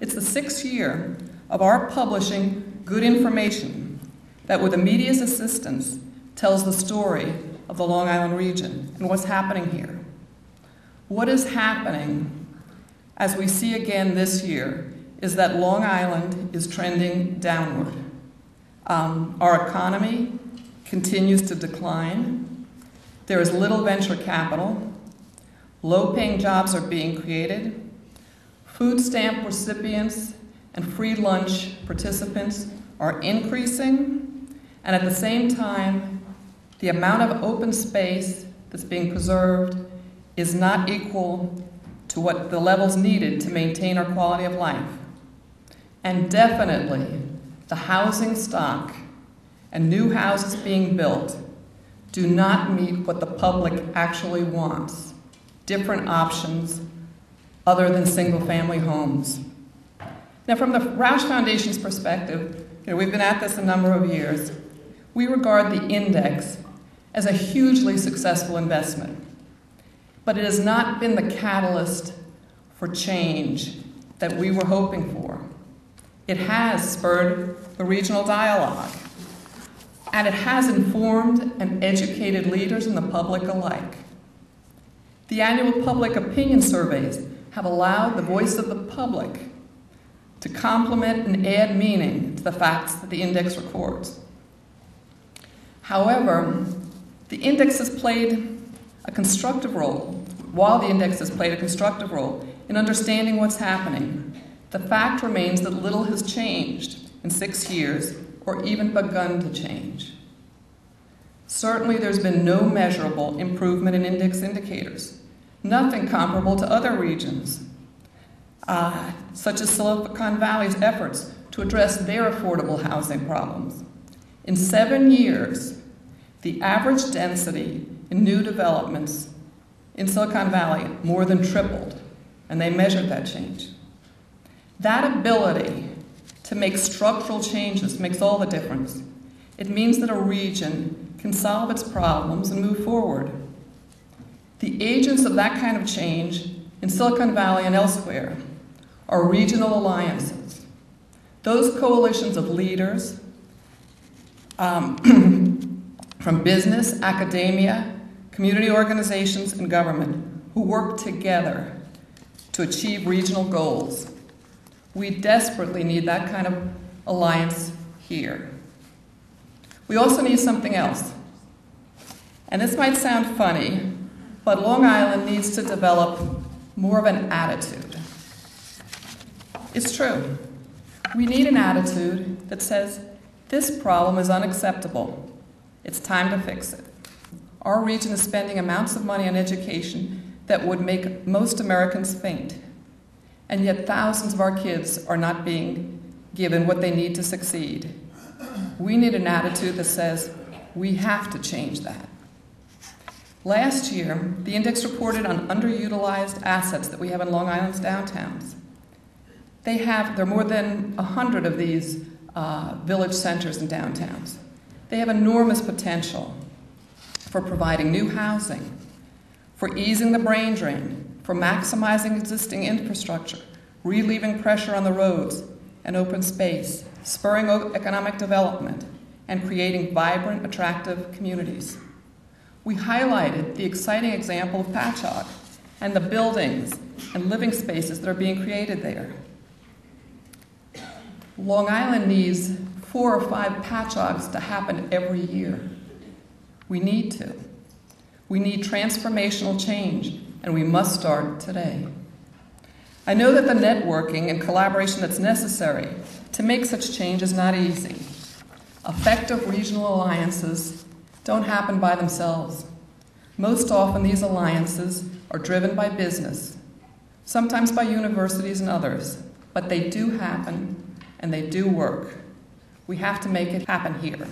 It's the 6th year of our publishing good information that, with the media's assistance, tells the story of the Long Island region and what's happening here. What is happening, as we see again this year, is that Long Island is trending downward. Our economy continues to decline. There is little venture capital. Low-paying jobs are being created. Food stamp recipients and free lunch participants are increasing. And at the same time, the amount of open space that's being preserved is not equal to what the levels needed to maintain our quality of life. And definitely, the housing stock and new houses being built do not meet what the public actually wants, different options other than single-family homes. Now, from the Rauch Foundation's perspective, we've been at this a number of years. We regard the index as a hugely successful investment, but it has not been the catalyst for change that we were hoping for. It has spurred the regional dialogue, and it has informed and educated leaders and the public alike. The annual public opinion surveys have allowed the voice of the public to complement and add meaning to the facts that the index records. However, the index has played a constructive role. While the index has played a constructive role in understanding what's happening, the fact remains that little has changed in 6 years or even begun to change. Certainly, there's been no measurable improvement in index indicators, nothing comparable to other regions, such as Silicon Valley's efforts to address their affordable housing problems. In 7 years, the average density in new developments in Silicon Valley more than tripled, and they measured that change. That ability to make structural changes makes all the difference. It means that a region can solve its problems and move forward. The agents of that kind of change in Silicon Valley and elsewhere are regional alliances. Those coalitions of leaders from business, academia, community organizations, and government who work together to achieve regional goals. We desperately need that kind of alliance here. We also need something else. And this might sound funny, but Long Island needs to develop more of an attitude. It's true. We need an attitude that says, this problem is unacceptable. It's time to fix it. Our region is spending amounts of money on education that would make most Americans faint. And yet thousands of our kids are not being given what they need to succeed. We need an attitude that says, we have to change that. Last year, the index reported on underutilized assets that we have in Long Island's downtowns. There are more than 100 of these village centers and downtowns. They have enormous potential for providing new housing, for easing the brain drain, for maximizing existing infrastructure, relieving pressure on the roads and open space, spurring economic development, and creating vibrant, attractive communities. We highlighted the exciting example of Patchogue and the buildings and living spaces that are being created there. Long Island needs 4 or 5 Patchogues to happen every year. We need to. We need transformational change, and we must start today. I know that the networking and collaboration that's necessary to make such change is not easy. Effective regional alliances don't happen by themselves. Most often, these alliances are driven by business, sometimes by universities and others, but they do happen and they do work. We have to make it happen here.